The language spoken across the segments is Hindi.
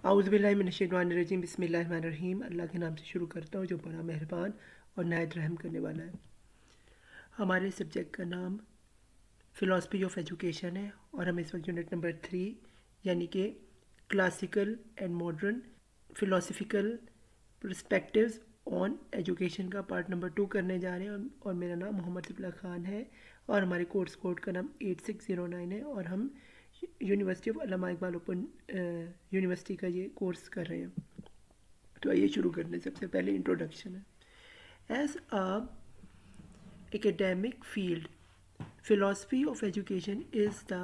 आउज़ुबिल्लाहिमिनश्शैतानिर्रजीम बिस्मिल्लाहिर्रहमानिर्रहीम। अल्लाह के नाम से शुरू करता हूँ जो बड़ा मेहरबान और नायत रहम करने वाला है। हमारे सब्जेक्ट का नाम फ़िलासफ़ी ऑफ एजुकेशन है और हम इस वक्त यूनिट नंबर 3 यानी कि classical and modern philosophical perspectives on education का पार्ट नंबर 2 करने जा रहे हैं। और मेरा नाम मोहम्मद सिफला ख़ान है और हमारे कोर्स कोड का नाम 8609 है और हम university of Allama Iqbal open university का ये कोर्स कर रहे हैं। तो आइए शुरू करने सबसे पहले इंट्रोडक्शन है। As a academic field, philosophy of education is the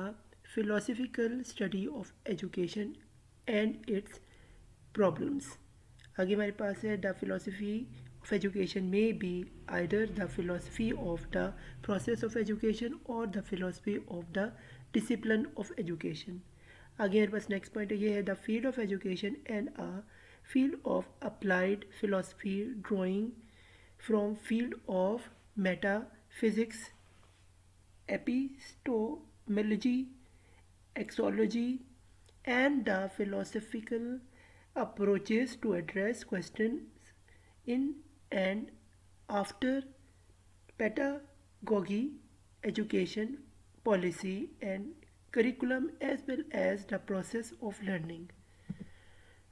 philosophical study of education and its problems. आगे हमारे पास है द फिलोसफी ऑफ एजुकेशन में be either the philosophy of the process of education और the philosophy of the discipline of education. आगे हमारे पास नेक्स्ट पॉइंट ये है the field of education and a field of applied philosophy drawing from field of metaphysics, epistemology, exology, and the philosophical approaches to address questions in and after pedagogy, education, policy, and curriculum as well as the process of learning.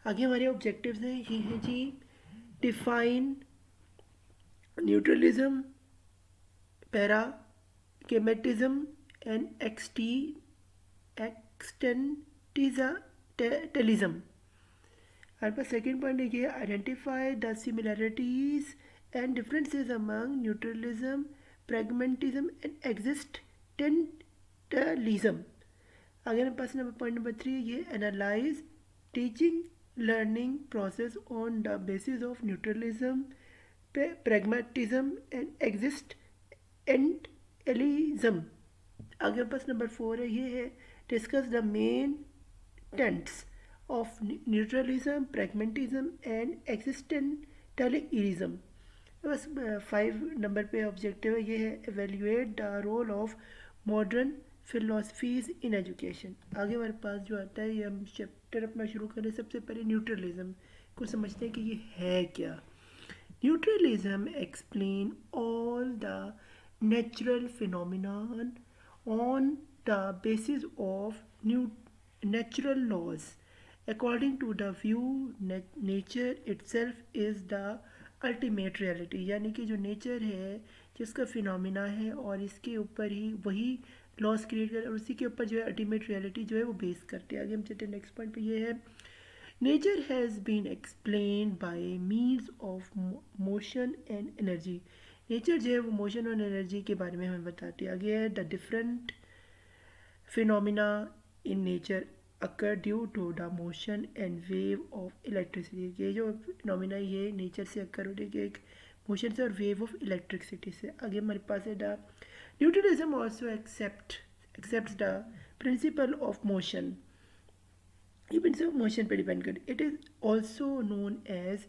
आगे हमारे ऑब्जेक्टिव्स हैं ये हैं जी define naturalism, pragmatism and existentialism. हमारे पास सेकेंड पॉइंट है ये identify the similarities and differences among naturalism, pragmatism and existentialism. आगे हमारे पास पॉइंट नंबर 3 ये analyse teaching learning process on the basis of naturalism, pragmatism and existentialism। आगे पास नंबर 4 है ये है discuss the main tenets of naturalism, pragmatism and existentialism। बस 5 नंबर पे ऑब्जेक्टिव है ये है evaluate the role of modern philosophies in education. आगे हमारे पास जो आता है ये हम चैप्टर अपना शुरू करें सबसे पहले न्यूट्रलिज्म को समझते हैं कि ये है क्या। Neutralism explains all the natural phenomena on the basis of natural laws. According to the view, nature itself is the ultimate reality। यानी कि जो नेचर है जिसका फिनोमिना है और इसके ऊपर ही वही लॉस क्रिएट कर और उसी के ऊपर जो है अल्टीमेट रियलिटी जो है वो बेस करते हैं। आगे हम चलते हैं नेक्स्ट पॉइंट पे ये है Nature has been explained by means of motion and energy। Nature जो है वो मोशन और एनर्जी के बारे में हमें बताती है। आगे है the different phenomena in nature occur due to the motion and wave of electricity. ये जो फिनोमिना ये नेचर से अकर होती है एक मोशन से और वेव ऑफ इलेक्ट्रिसिटी से। आगे हमारे पास है the naturalism also accepts the principle of motion. ये प्रिंसिपल ऑफ मोशन पे डिपेंड कर। It is also known as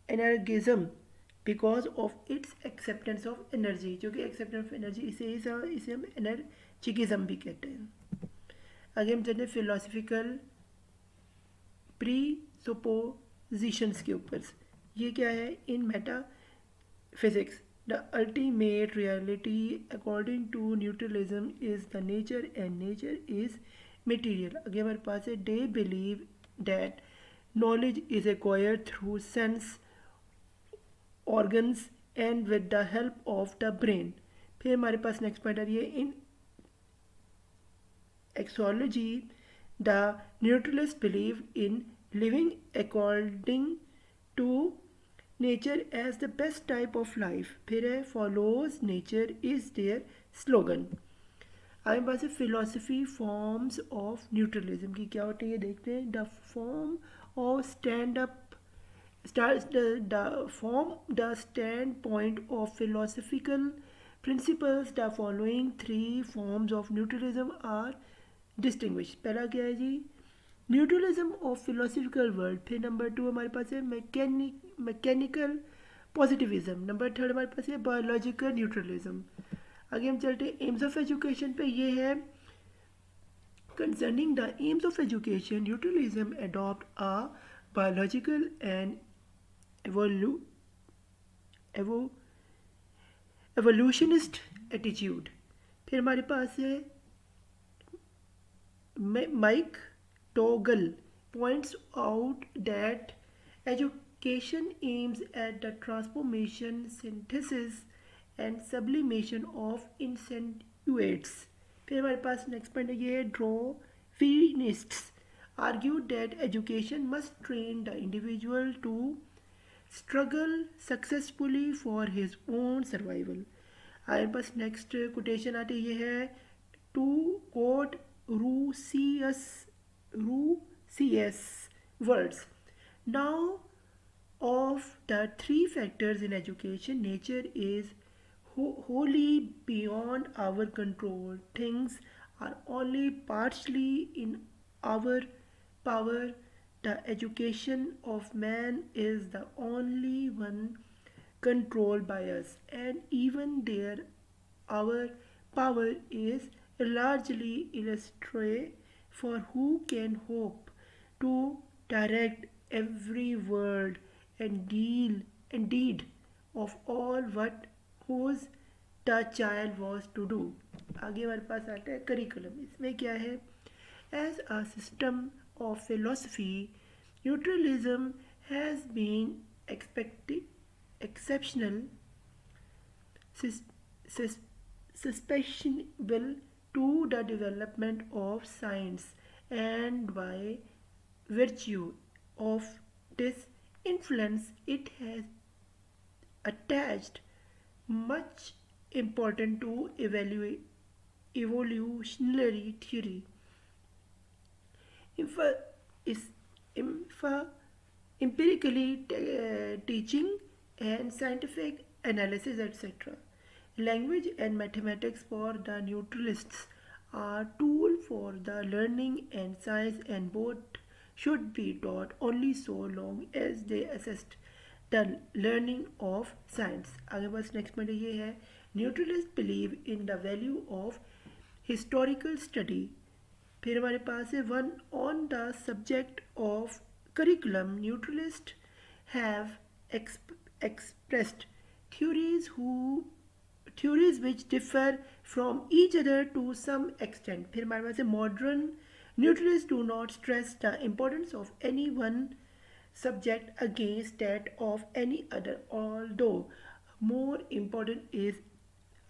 energism because of its acceptance of energy. जो कि एक्सेप्टेंस ऑफ एनर्जी इसे हम एनर्जिकिज्म भी कहते हैं। आगे हम चलते हैं फिलोसफिकल प्री सुपोजिशंस के ऊपर। ये क्या है in metaphysics The ultimate reality according to neutralism is the nature and nature is material। आगे हमारे पास है they believe that knowledge is acquired through sense organs and with the help of the brain। फिर हमारे पास नेक्स्ट पॉइंट आ रही है in axiology the naturalist believe in living according to nature as the best type of life। फिर है follows nature is their slogan। आगे पास है philosophy forms of neutralism की क्या होती है ये देखते हैं। the standpoint of philosophical principles the following three forms of neutralism are distinguished। पहला क्या है जी न्यूट्रलिज्म ऑफ फिलोसफिकल वर्ल्ड। फिर नंबर 2 हमारे पास है मैकेनिकल पॉजिटिविज्म। नंबर 3 हमारे पास है बायोलॉजिकल न्यूट्रलिज्म। आगे हम चलते हैं एम्स ऑफ एजुकेशन पे ये है Concerning the aims of education, neutralism adopt a biological and evolu- evo- evolutionist attitude. फिर हमारे पास है Mike Toggle points out that education aims at the transformation, synthesis, and sublimation of insinuates. फिर हमारे पास नेक्स्ट पॉइंट है ये draw feminists argue that education must train the individual to struggle successfully for his own survival. हमारे पास नेक्स्ट कोटेशन आती ये है to quote Rousseau's Rousseau's words now of the three factors in education, nature is wholly beyond our control. Things are only partially in our power. The education of man is the only one controlled by us, and even there, our power is largely illustrated for who can hope to direct every word and deed of all what whose the child was to do. आगे हमारे पास आता है करिकुलम. इसमें क्या है? As a system of philosophy, neutralism has been exceptional, sus- sus- suspiciable to the development of science, and by virtue of this influence, it has attached much importance to evolutionary theory. Infa, is infa, empirically teaching and scientific analysis, etc. Language and mathematics for the neutralists are tool for the learning and science, and both should be taught only so long as they assist the learning of science. आगे बस नेक्स्ट पॉइंट ये है naturalist believe in the value of historical study. फिर हमारे पास है one on the subject of curriculum. Neutralists have expressed theories theories which differ from each other to some extent. फिर हमारे पास है modern neutralists do not stress the importance of any one subject against that of any other, although more important is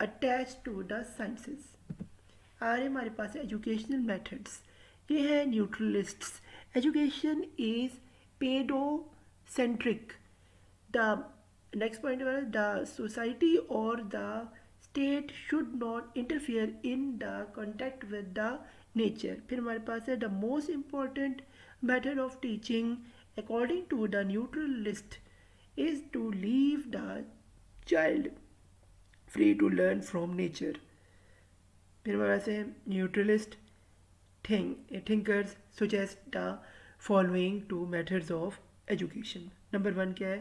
attached to the sciences. आगे हमारे पास है एजुकेशनल मेथड्स. ये है naturalists. Education is paedocentric. The next point है द सोसाइटी और the state should not interfere in the contact with the nature. फिर हमारे पास है the most important method of teaching according to the naturalist is to leave the child free to learn from nature. फिर हमारे पास है naturalist thinkers suggest the following two methods of education. Number one क्या है?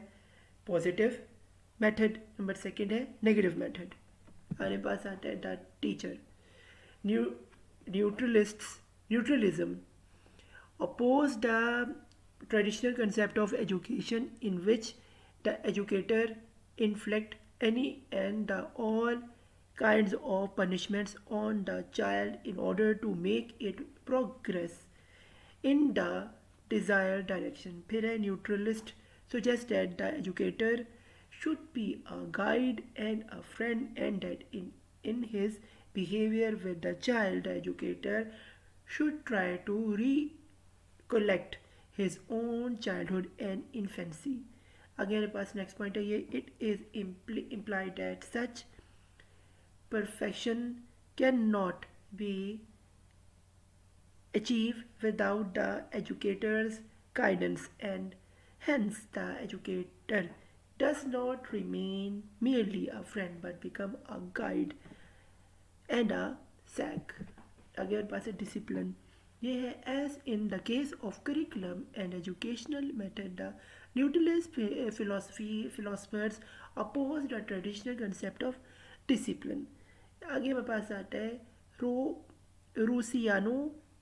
Positive method. नंबर सेकंड है नेगेटिव मेथड. हमारे पास आता है the teacher. Neutralism oppose the traditional concept of education in which the educator inflict any and the all kinds of punishments on the child in order to make it progress in the desired direction. फिर है न्यूट्रलिस्ट suggest that the educator should be a guide and a friend, and that in his behavior with the child, the educator should try to recollect his own childhood and infancy. Again, हमारे पास नेक्स्ट पॉइंट है ये it is implied that such perfection cannot be achieved without the educator's guidance, and hence the educator does not remain merely a friend but become a guide and a sag. Again, pass it discipline. ये है as in the case of curriculum and educational method, the neutralist philosophers oppose the traditional concept of discipline. आगे हमारे पास आता है रूसियानो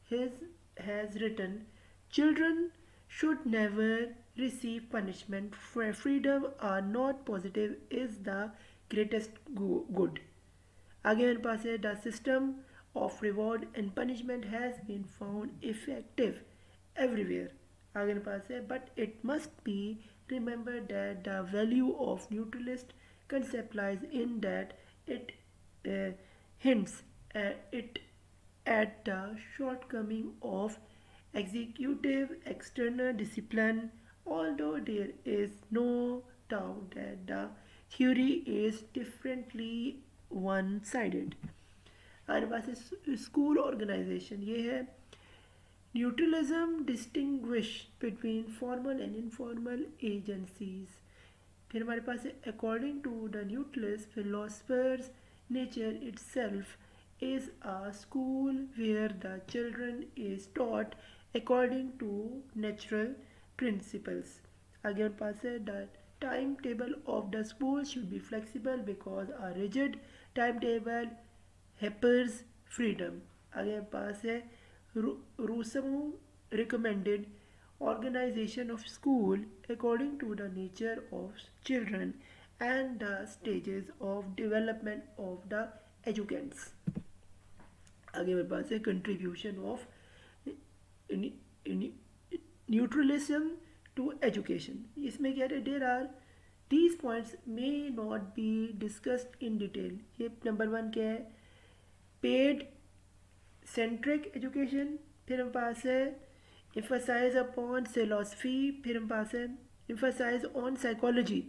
his has written, children should never receive punishment. Freedom are not positive is the greatest good. आगे मेरे पास है the system of reward and punishment has been found effective everywhere. आगे मेरे पास है but it must be remember that the value of neutralist concept lies in that it uh, hints it at the shortcoming of executive external discipline, although there is no doubt that the theory is differently one-sided. हमारे पास स्कूल ऑर्गेनाइजेशन ये है. Naturalism distinguish between formal and informal agencies. फिर हमारे पास है according to the naturalist philosophers nature itself is a school where the children is taught according to natural principles. आगे हमारे पास है the timetable of the school should be flexible because a rigid timetable hampers freedom. आगे हमारे पास है Rousseau recommended organization of school according to the nature of children and the stages of development of the educants. आगे मेरे पास है contribution of naturalism to education. इसमें क्या है there are these points may not be discussed in detail. ये नंबर 1 क्या है पेड सेंट्रिक एजुकेशन. फिर हमारे पास है एम्फसाइज अपॉन फिलॉसफी. फिर हमारे पास है एम्फसाइज ऑन साइकोलॉजी.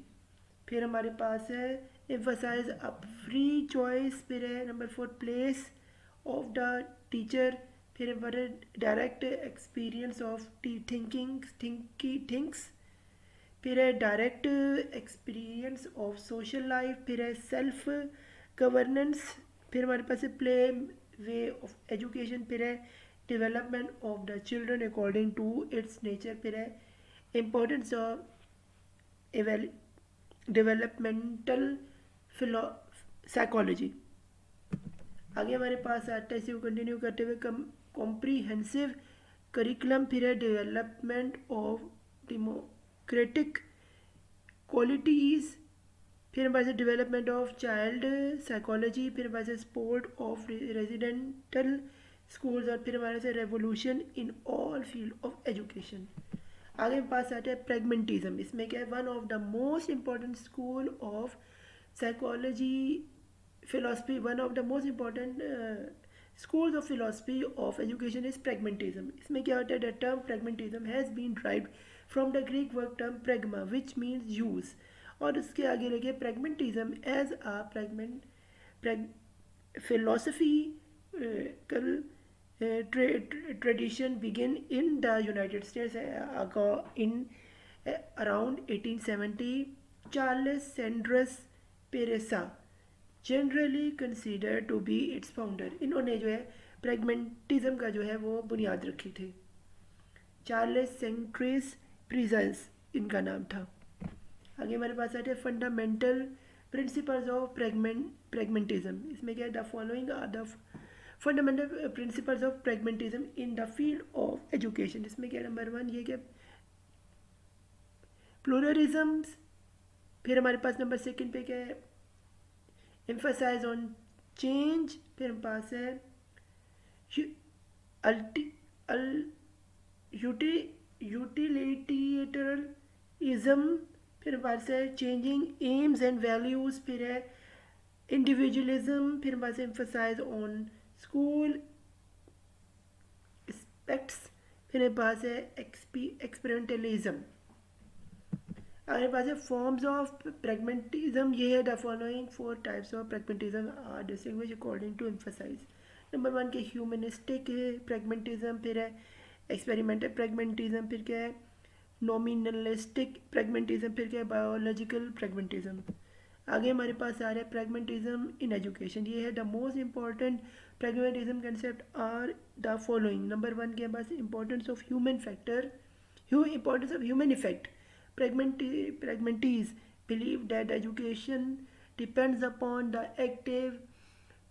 फिर हमारे पास है एम्फसाइज अप फ्री चॉइस. फिर है number 4 place of the teacher. फिर हमारे डायरेक्ट एक्सपीरियंस ऑफ थिंक्स. फिर है direct experience of social life. फिर है सेल्फ गवर्नेंस. फिर हमारे पास है प्ले वे ऑफ एजुकेशन. फिर है development of the children according to its nature. फिर है इम्पोर्टेंस ऑफ डेवलपमेंटल साइकोलॉजी. आगे हमारे पास आता है इसी को कंटिन्यू करते हुए कॉम्प्रीहेंसिव करिकुलम. फिर है डेवलपमेंट ऑफ डेमोक्रेटिक क्वालिटीज़. फिर हमारे पास डेवलपमेंट ऑफ चाइल्ड साइकोलॉजी. फिर हमारे पास सपोर्ट ऑफ रेजिडेंटल स्कूल्स. और फिर हमारे पास revolution in all field of education. आगे हमारे पास आता है प्रैग्मेटिज्म. इसमें क्या है one of the most important school of psychology philosophy. One of the most important schools of philosophy of education is pragmatism. इसमें क्या होता है the term pragmatism has been derived from the Greek word term pragma which means use. और उसके आगे लगे pragmatism as a philosophical tradition begin in the United States in around 1870. Charles Sanders Peirce generally consider to be its founder. इन्होंने जो है प्रैग्मेटिज्म का जो है वो बुनियाद रखी थी. चार्ल्स सेंट्रिस प्रिजन्स इनका नाम था. आगे हमारे पास आते हैं फंडामेंटल प्रिंसिपल्स ऑफ प्रैग्मेटिज्म. इसमें क्या है the following are the fundamental principles of pragmatism in the field of education. इसमें क्या नंबर 1 ये क्या प्लूरलिज्म्स. फिर हमारे पास नंबर 2 पे क्या है emphasize on change. फिर हम पास है utilitarianism. फिर हम पास है changing aims and values. फिर है individualism. फिर हम पास है emphasize on school aspects. फिर हम पास है experimentalism. हमारे पास है फॉर्म्स ऑफ प्रैग्मेटिज्म. ये है the following 4 types of pragmatism are distinguish according to emphasize. Number 1 के ह्यूमनिस्टिक प्रैग्मेटिज्म. फिर है एक्सपेरिमेंटल प्रैग्मेटिज्म. फिर क्या है नॉमिनलिस्टिक प्रैग्मेटिज्म. फिर क्या है बायोलॉजिकल प्रैग्मेटिज्म. आगे हमारे पास आ रहा है प्रैग्मेटिज्म इन एजुकेशन. ये है the most important pragmatism concept are the following. Number 1 के पास importance of human factor importance of human effect. Pragmatists believe that education depends upon the active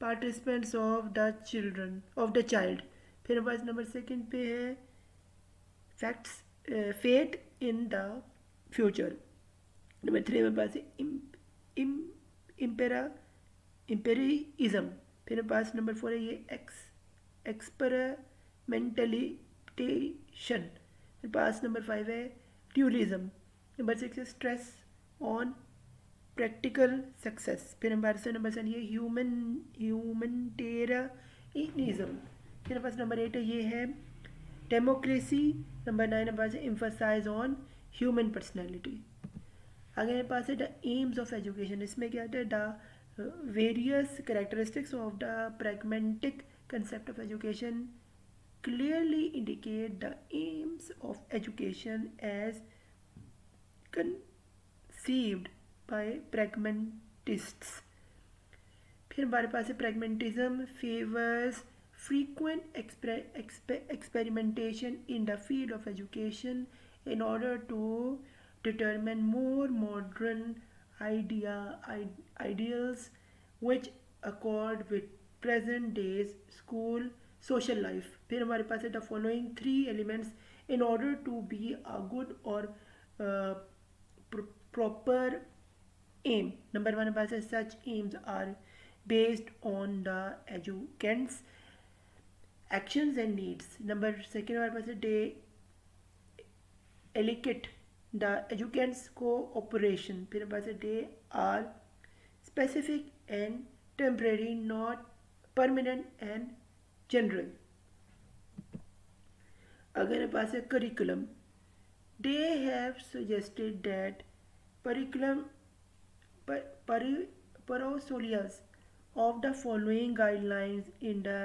participants of the child. फिर हमारे पास नंबर सेकंड पे है facts fate in the future. Number three हमारे पास है इम्पेरा इम्पेरिज्म। फिर हमारे पास नंबर फोर है ये एक्सपेरिमेंटलिटेशन। फिर पास नंबर फाइव है ट्यूरिज्म। नंबर सिक्स है स्ट्रेस ऑन प्रैक्टिकल सक्सेस। फिर हमारे पास नंबर सेवन ये ह्यूमनिटेरियनिज्म। फिर हमारे पास नंबर एट है ये है डेमोक्रेसी। नंबर नाइन हमारे पास एम्फसाइज ऑन ह्यूमन पर्सनैलिटी। आगे मेरे पास है द एम्स ऑफ एजुकेशन। इसमें क्या है the various characteristics of the pragmatic concept of education clearly indicate the aims of education as conceived by pragmatists। फिर हमारे पास है pragmatism favors frequent experimentation in the field of education in order to determine more modern ideals which accord with present days school social life। फिर हमारे पास है the following three elements in order to be a good or uh, proper aim। Number one हमारे पास such aims are based on the educand's actions and needs। Number second हमारे पास है they elicit the educand's cooperation। फिर हमारे पास है they are specific and temporary not permanent and general। अगर हमारे पास है curriculum, they have suggested that curriculum parossolias of the following guidelines in the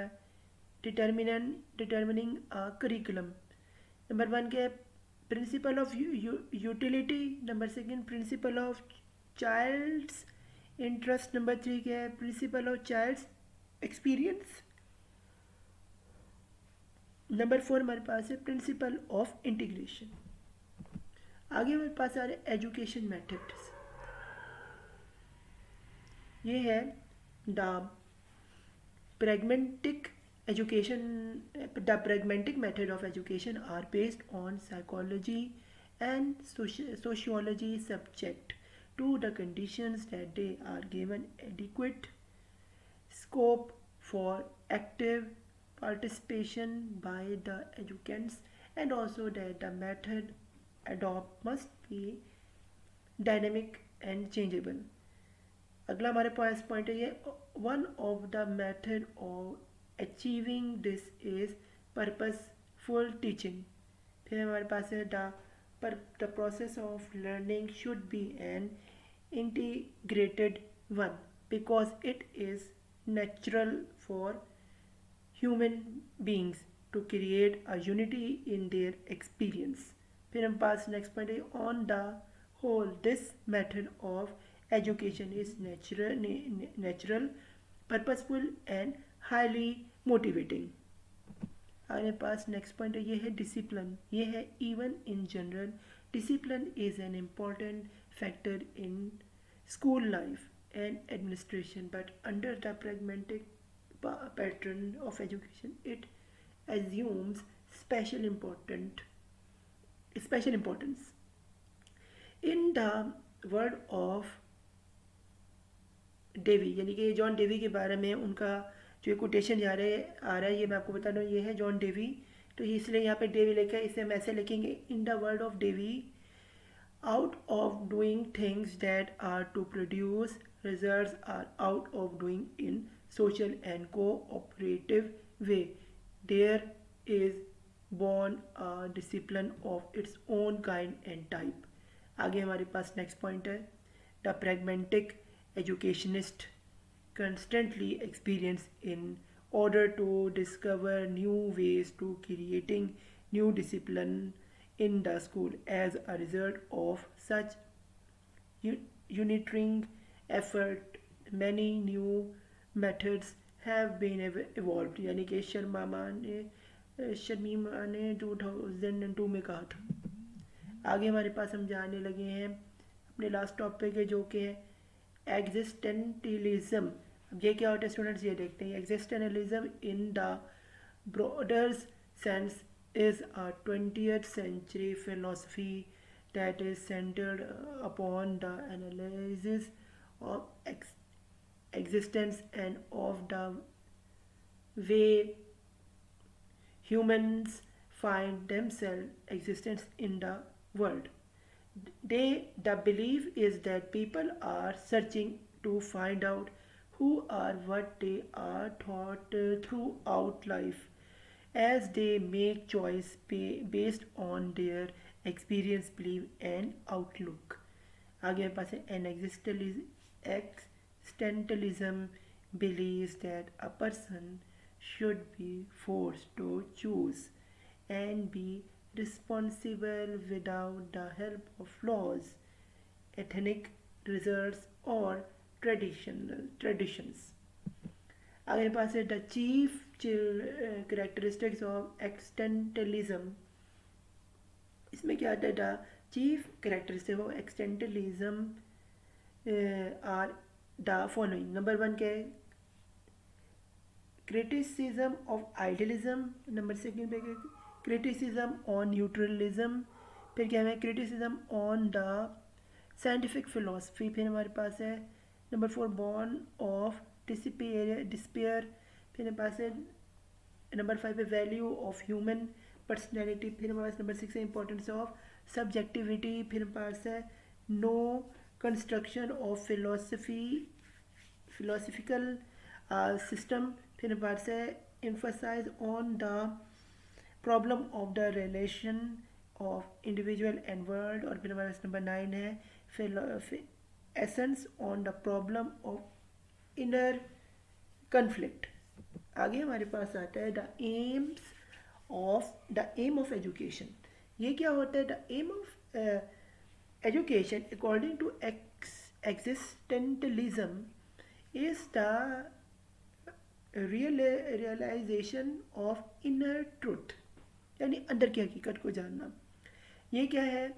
determining a curriculum। Number one क्या है principle of utility. Number second principle of child's interest. Number three क्या है principle of child's experience. Number four हमारे पास है प्रिंसिपल ऑफ इंटीग्रेशन। आगे हमारे पास आ रहे एजुकेशन मेथड्स। ये है the pragmatic education the pragmatic method of education are based on psychology and sociology subject to the conditions that they are given adequate scope for active participation by the educants and also that the method adopt must be dynamic and changeable। अगला हमारे पास पॉइंट है ये one of the method of achieving this is purposeful teaching. फिर हमारे पास है the process of learning should be an integrated one because it is natural for human beings to create a unity in their experience। फिर हम पास नेक्स्ट पॉइंट है on the whole this method of education is natural purposeful and highly motivating। हमारे पास नेक्स्ट पॉइंट है ये है डिसिप्लिन। ये है even in general discipline is an important factor in school life and administration but under the pragmatic pattern of education it assumes special importance in the word of Dewey यानी कि जॉन डेवी के बारे में उनका जो कोटेशन आ रहा है ये मैं आपको बता दूँ ये है जॉन डेवी। तो इसलिए यहाँ पे डेवी लेकर इसे हम ऐसे लिखेंगे in the word of Dewey out of doing things that are to produce results are out of doing in social and cooperative way there is born a discipline of its own kind and type। आगे हमारे पास नेक्स्ट पॉइंट है the pragmatic educationist constantly experience in order to discover new ways to creating new discipline in the school as a result of such unitary effort many new methods have been evolved। यानी कि शर्मीमा ने 2002 में कहा था। आगे हमारे पास हम जाने लगे हैं अपने लास्ट टॉपिक है जो कि है एग्जिस्टेंटियलिज्म। अब ये क्या होता है स्टूडेंट्स ये देखते हैं existentialism in the broader sense is a 20th century philosophy that is centered upon the analysis of existence and of the way humans find themselves existence in the world. The belief is that people are searching to find out who are what they are taught throughout life as they make choice based on their experience, belief and outlook. आगे हमारे पास है existentialism believes that a person should be forced to choose and be responsible without the help of laws, ethnic results or traditions. आगे हमारे पास है the chief characteristics of existentialism. इसमें क्या आता है the chief characteristic of existentialism are the following. Number one क्या है? Criticism of idealism. Number second पे क्रिटिसिज्म ऑन न्यूट्रलिज्म. फिर क्या है? Criticism on the scientific philosophy. फिर हमारे पास है number four born of despair. फिर हमारे पास है नंबर फाइव है वैल्यू ऑफ ह्यूमन पर्सनैलिटी. फिर हमारे पास नंबर सिक्स है इंपॉर्टेंस ऑफ सब्जेक्टिविटी. फिर हमारे पास है no construction of philosophical system. फिर हमारे पास है emphasize on the problem of the relation of individual and world. और फिर हमारे पास नंबर नाइन है essence on the problem of inner conflict. आगे हमारे पास आता है द एम ऑफ एजुकेशन. ये क्या होता है? The aim of education according to existentialism is the realisation of inner truth, यानी अंदर की हकीकत को जानना. ये क्या है?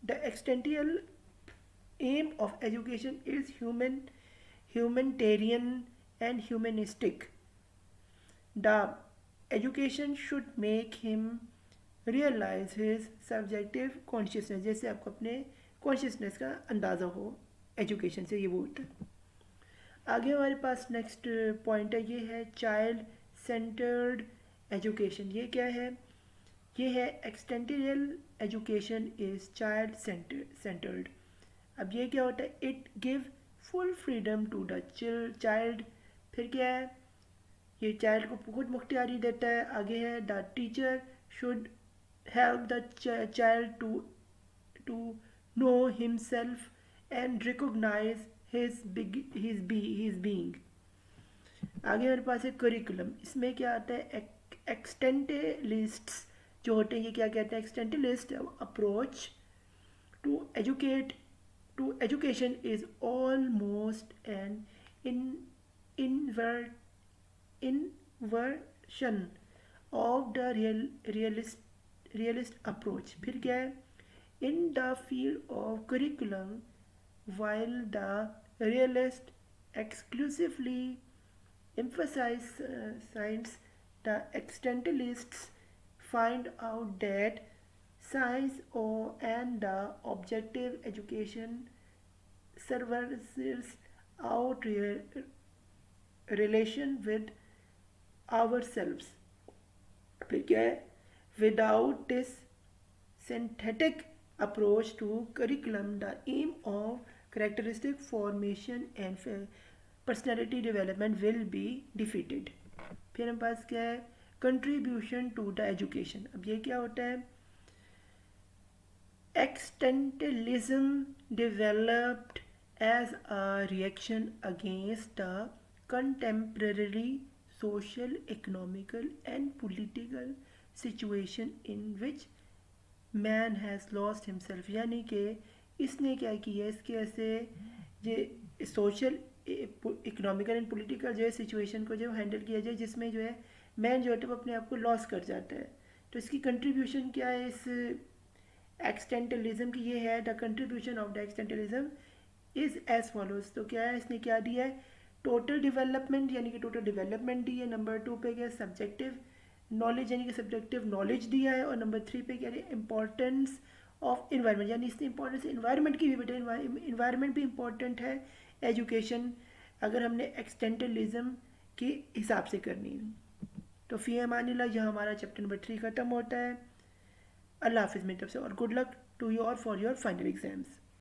The existential aim of education is humanitarian and humanistic. The education should make him realize his subjective consciousness. जैसे आपको अपने कॉन्शियसनेस का अंदाज़ा हो एजुकेशन से, ये वो होता है. आगे हमारे पास नेक्स्ट पॉइंट है, ये है चाइल्ड सेंटर्ड एजुकेशन. ये क्या है? ये है existential education is child centred. अब ये क्या होता है? It give full freedom to the child. फिर क्या है? ये चाइल्ड को खुद मुख्तियारी देता है. आगे है the teacher should help the child to know himself and recognise his being. आगे हमारे पास है करिकुलम. इसमें क्या आता है? एक्सटेंटलिस्ट्स जो होते हैं, ये क्या कहते हैं? Existentialist approach to education is almost an inversion of the realist approach. फिर क्या है? In the field of curriculum, while the realist exclusively emphasize science, the existentialists find out that science and the objective education serves out relation with ourselves. फिर क्या है? Without this synthetic approach to curriculum, the aim of characteristic formation and personality development will be defeated. फिर हमारे पास क्या है? Contribution to the education. अब ये क्या होता है? Existentialism developed as a reaction against the contemporary social, economical and political situation in which man has lost himself. यानी कि इसने क्या किया? इसके ऐसे ये सोशल इकोनॉमिकल एंड पॉलिटिकल जो है सिचुएशन को जो हैंडल किया जाए, जिसमें जो है मैन जो है वो अपने आप को लॉस कर जाता है. तो इसकी कंट्रीब्यूशन क्या है इस एक्सटेंटलिज्म की? ये है the contribution of the existentialism is as follows. तो क्या है? इसने क्या दिया है? टोटल डेवलपमेंट यानी कि टोटल डेवलपमेंट दी है। नंबर 2 पे क्या सब्जेक्टिव नॉलेज यानी कि सब्जेक्टिव नॉलेज दिया है। और नंबर 3 पे क्या है इंपॉर्टेंस ऑफ इन्वायरमेंट यानी इसने इंपॉर्टेंस इन्वायरमेंट की भी बेटा इन्वायरमेंट भी इम्पॉर्टेंट है एजुकेशन अगर हमने एक्सटेंटलिज्म के हिसाब से करनी है। तो फ़ी अमानिल्लाह यहाँ हमारा चैप्टर नंबर 3 ख़त्म होता है। अल्लाह हाफिज़ मेरी तरफ से और गुड लक टू यू और फॉर योर फाइनल एग्जाम्स।